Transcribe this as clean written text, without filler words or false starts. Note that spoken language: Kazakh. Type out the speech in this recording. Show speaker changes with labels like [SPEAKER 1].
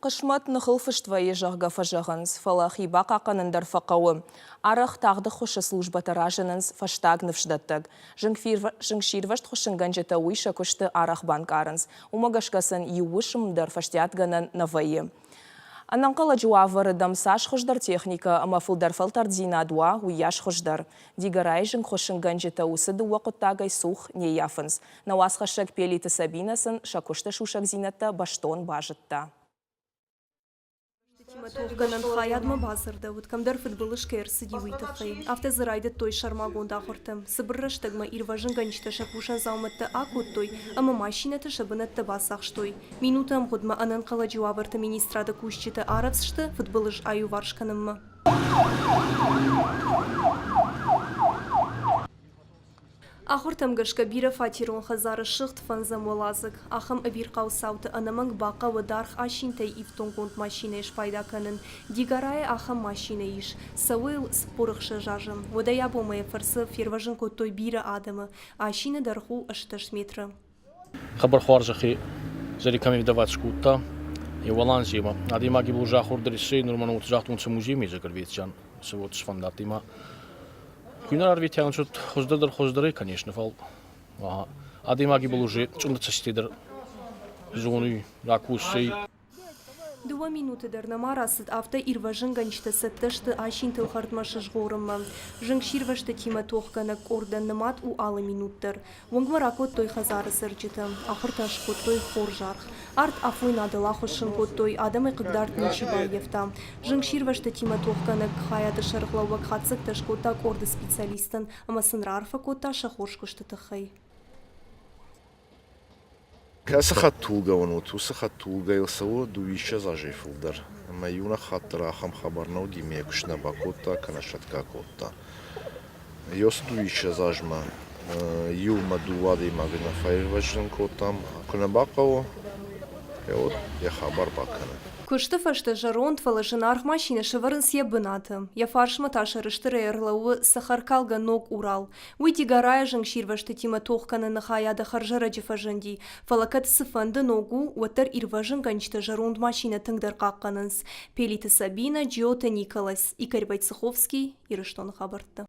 [SPEAKER 1] Қышмат нұхылфыштвайы жағға фажағыныз, фалахиба қақанындар фақауы. Арық тағды құшы служба таражыныз фаштаг нұфшдаттық. Жыңширвашт құшынған жета уйша күшті арақ банкарыныз. Умагашқасын еуышымдар фаштиатғанын навайы. Ананқала жуавары дамсаш құждар техника, амафылдар фалтардзина дуа уяш құждар. Дигарай жың құшынған жета усыды уақыттағай сух не яфыныз. Науасқа шак пелиті сабинасын шакушты шушак зинатта баштон бажытта.
[SPEAKER 2] Тиматовганан хаядма базарда, уткамдар футболыш керсы дивитахай. Автозырайды той шармагонда хортым. Сыбырраштагма ирважын ганчта шакушан зауматта акуттой, ама машината шабынатта басахштой. Минутам гудма анан кала жуаварта министрада кушчита аравсшты, футболыш аю варшканымма. Ахортам гашка бира фатирон хазары шыхт фанзам олазык. Ахам авир қаусауты анаманг бақа вадарх ашинтай ифтон гонт машина иш пайда канын. Дигарай ахам машина иш. Сауэл спорықшы жажым. Водая бомая фарсы ферважын коттой бира адамы. Ашина дарху 60 метра.
[SPEAKER 3] Хабар хуаржахи зариками видавать шкутта. И валанзима. Адима гибу жахур дрисей нормально утжахтун цемузими закрвитчан. Сегодня шфандатима. Күнар арвитян чут хоздары, конечно, фал. Адимаги был уже чундацастидер зоны ракусей.
[SPEAKER 2] 2 минуты дарнамарасыд авто ирважын ганчта сатташты ашин тылхартмашы жғорымма. Жың ширвашты тима тоққана орданнымат у алы минуттар. Оңгмаракот той хазары сырчыты. Ахырташ коттой хор жарх. Арт афой надыла хошын коттой адамы қыгдарт ничиба ефта. Жың ширвашты тима тоққана қхаяты шарықлауа қатсық ташкота орды специалистын. Ама сынра арфа кота шахошкышты тахай.
[SPEAKER 4] Касахат тулгаванут, усахат тулгаилсаво дуиша зажифулдар. Маюна хаттара хам хабарнау димекушна бакота канашатка кота. Йос дуиша зажма юма дувады магна файрважн котам кунабакаво. Я хабар бакана.
[SPEAKER 2] Кышты фашты жаронт фалашын арх машина шыварын сьебынаты. Я фаршма таша рыштыры эрлауы сахаркалга ног урал. Уйти гарая жың ширвашты тима тоққаны нахаяда харжара жифажынди. Фалакат сыфанды ногу уатар ирважын ганчты жаронт машина тыңдар қаққанынс. Пелиты Сабина, Джиота Николас, Игорь Войцеховский, Ирыштон хабарты.